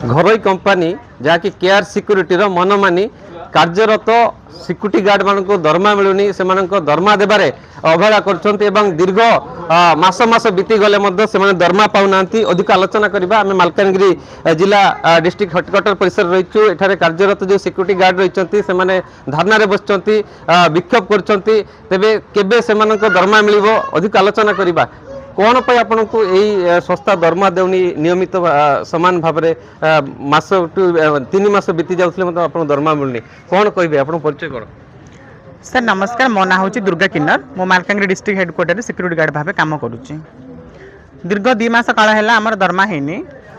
घरोई company जहाँकि K R security मनमानी कार्यरत सिक्यूरीटी गार्ड मान दरमा मिलूनी से दरमा देवारे अवहेला कर दीर्घ मास मास बीती गले से दरमा पाऊना अधिक आलोचना करवा आम मालकानगिरी जिला डिस्ट्रिक्ट हेडक्वार्टर परिसर रही एठारे कार्यरत जो सिक्यूरीटी गार्ड रही से धारना बस विक्षोभ कर तेबे केबे से दरमा मिल अधिक आलोचना करवा कौन पे आपन को यही संस्था दरमा देउनी नियमित समान भाव में मास 3 मास बीती जाउथले मतलब आपन दरमा मिलनी कौन कहबे आपन परिचय करो। सर नमस्कार, मो ना हूँ दुर्गा किन्नर। मो Malkangiri district headquarter security guard भाव काम करुच्ची। दीर्घ 2 मास काल है आम दरमा है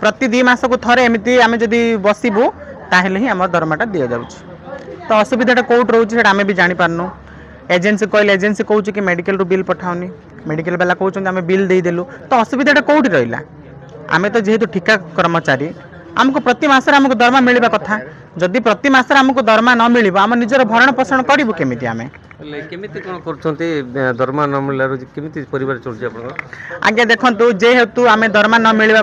प्रति 2 मास को थे एमती आम जदि बसबू ताहले ही आम दरमाटा दि जाऊँगी। तो असुविधा कौट रोचे आम भी जापारनु। एजेन्सी कहले एजेन्सी कहूँ कि मेडिकल रू बिल पठाऊनी, मेडिकल वाला कहते आम बिल देदेलु। तो असुविधा कौटी रहा आम तो जेहेतु ठिका कर्मचारी आमको प्रति मासरे आमको दरमा मिलवा कथा। जदि प्रति मासरे आमको दरमा न मिल आम निजर भरण पोषण करूँ केमिति आम केमिति कोन करछंती दरमा न मिललारु केमिति परिवार चलछि आपन आगे देखंतु जेहेतु आम दरमा न मिलवा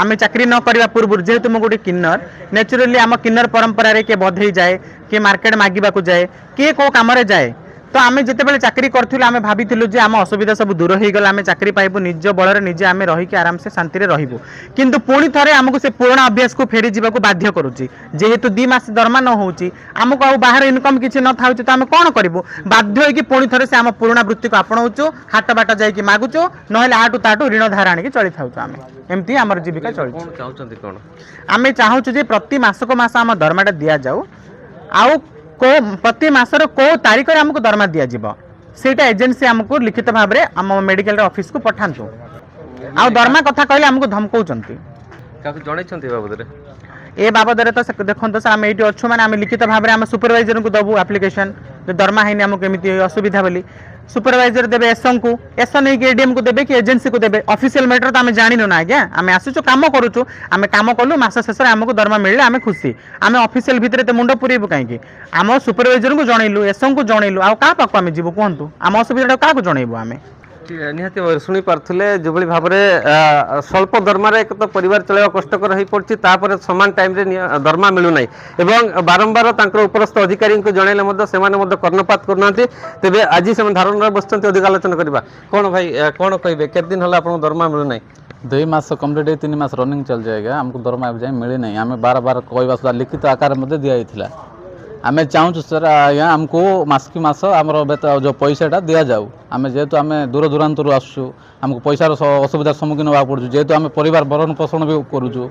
आम चाकरी न करबा पूर्व जेहेतु मो गोटे किन्नर नेचुरली आम किन्नर परंपरा रे के बधई जाए कि मार्केट मागिबा को जाए कि को काम रे जाए। तो आम जिते चाकरी करूँ आम भाविलु जे आम असुविधा सब दूर हो गला आम चाकरी पाइबू निज बल निजे आम रहीकि आराम से शांति रहीबू। किंतु पुणी थे आमको से पुराना अभ्यास को फेरी जावाक बाध्य करुच्ची। जेहेतु 2 मास दरमा न होची आमको आ बाहर इनकम किसी न था तो आम कौन करूँ बाध्य होगी पुणी थे से आम पुराना वृत्ति को आपणाऊँ हाट बाट जाकि मागुचु ना आटू ताटू ऋण धार आणिक चली था आम एमती आम जीविका चलती। आम चाहूँ जे प्रति मासक मास आम दरमाटा दि जाऊ आउ को प्रति मासर को तारीख में आमको दरमा दि जाटा एजेन्सी आमको लिखित भाव में आम मेडिकल ऑफिस को पठातु। आ दरमा कथा कहले आमको धमकाउछंती ए बाबद तो देखो सर आम ये अच्छु मैंने आम लिखित भाव में आम सुपरवाइजर को दबू एप्लिकेशन दरमा है आमको केमी असुविधा बोली सुपरवाइजर देवे एसओ को एसओ नहीं कि एडीएम को देवे कि एजेन्सी को देवे ऑफिशियल मैटर तो आम जानू ना आज्ञा आम आसुचु काम करुचु आम काम कलु मास शेष में आमको दरमा मिले आम खुशी आम ऑफिशियल भितर मुंड पुरेबू कहीं आम सुपरवाइजर को जनइलु एसओ को जनइलु आ क्या पाक आम जीवु कहतु आम असुविधा क्या जनइबू आम निहाती शुणी पारे जो भाव में स्वल्प दरमा एक तो परिवार चलवा कष्टकर हो पड़ी सामान टाइम दरमा मिलूना एवं बारंबार उपरस्थ अधिकारी को जनइले से कर्णपात करना तेज आज से धारणा बस अधिक आलोचना करवा कौन भाई कौन कहे केत दिन है आपको दरमा मिलूना 2 मास कम्प्लीट 3 मास रनिंग चल जाएगा आमको दरमा जाए मिले ना आम बार बार कहवा लिखित आकार दिखाई आम चाहूँ सर आज्ञा आमको मास की मास आम जो पैसाटा दि जाऊ आम जेहेतु आम दूर दूरांतर आसू आमको पैसार असुविधार सम्मुखीन होगा पड़ू जेहेतु आम परिवार भरण पोषण भी करुचु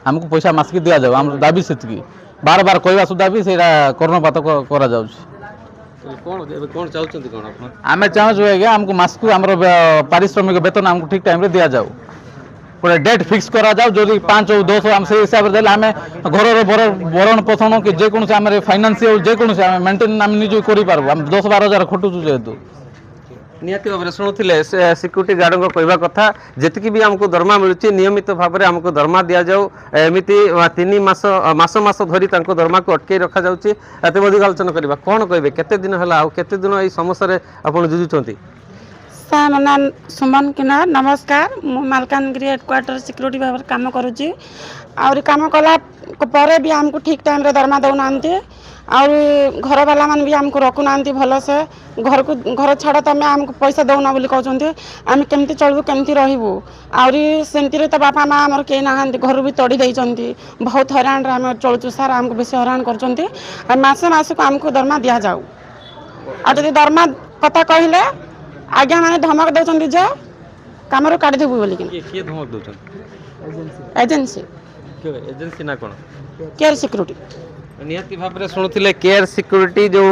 आमको पैसा मास की दि जाऊ आम दाबी से बार बार कहवा सुधा भी कर्णपात आम चाहूँ आज्ञा आमको मास को आम पारिश्रमिक वेतन आमको ठीक टाइम दि जाऊ पूरा डेट फिक्स करा जाओ जो 5 और 200 आम से हिसाब से आम घर भरण पोषण कि जेको आम फाइनान्सियल जेको आम मेंटेन आम निज कर 10-12 हजार खटुचु जेहेतु निहाती भाव में शुणुले सिक्यूरीटी गार्ड कहवा कथा जी भी आमको दरमा मिलूँ नियमित भाव में आमको दरमा दि जाऊ एमती 3 मास मास मास धरी दरमा को अटकई रखा जाऊँगी तेज अधिक आलोचना करवा कौन कहे केते दिन है आते दिन ये समस्या आप जुझुंट सर मना सुमन किन्नर नमस्कार मु मालकानगिरी हेडक्वार्टर सिक्यूरीटी भाव में काम करुच्ची और काम कला पर भी आमको ठीक टाइम रे दरमा दौना और घर वाला मान भी आमको रखुना भल से घर छाड़ तो आम आमको पैसा दौना बोली कहते आम केमती चलू केमती रही और सेमती तो बापा माँ आमर कई ना घर भी तड़ी देती बहुत हैरान आम चलुचु सार आमको बेस हैरान कर मसे मस को आमको दरमा दि जाऊ आ जब दरमा कथा कहले आज्ञा मैंने धमक दौरान जे कम काढ़ीदेबू बोल एजेन्सी ना कौन केयर सिक्यूरीटी निहाती भाव में शुणुले केयर सिक्यूरीटी जो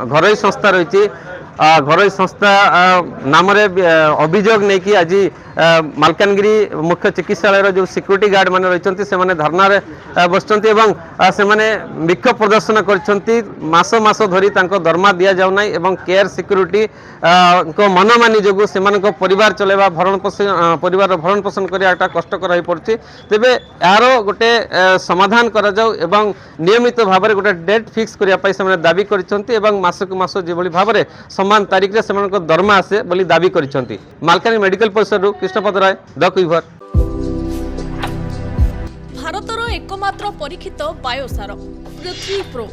घरोई संस्था रही घरोई संस्था नाम अभियोग नहीं कि आज मालकानगिरी मुख्य चिकित्सालय जो सिक्यूरीटी गार्ड मैंने रही से धरना बस विक्षोभ प्रदर्शन कर मास धरी दरमा दि जाऊना एवं केयर सिक्यूरीटी मनमानी जो से परिवार चलवा परिवार भरण पोषण करवाटा कष्टकर हो पड़ी तेरे यार गोटे समाधान करा जाऊ एवं नियमित भाव में गोटे डेट फिक्स करने से दाबी कर मासक मास जो भाव में समान तारीख में दरमा आसे बोली दाबी कर मालकानगिरी मेडिकल परिसर कृष्णपद राय द कुइभर। भारतर एकमात्र परीक्षित बायोसार पृथ्वी प्रो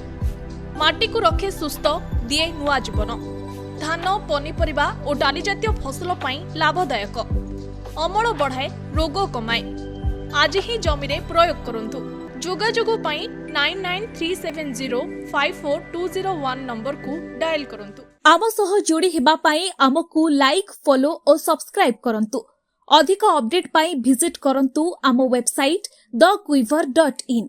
माटी को रखे सुस्थ दिए नुआ जीवन धान पनीपरिबा और डाली जातीय फसल पाई लाभदायक अमल बढ़ाए रोग कमाए आज ही जमी रे प्रयोग करंतु जोगाजोग पाई 9937054201 नंबर को डायल करंतु आम सह जोड़ी हेबा पाई आमकु लाइक फॉलो और सब्सक्राइब करंतु अधिक अपडेट पाई विजिट करंतु आम वेबसाइट thequiver.in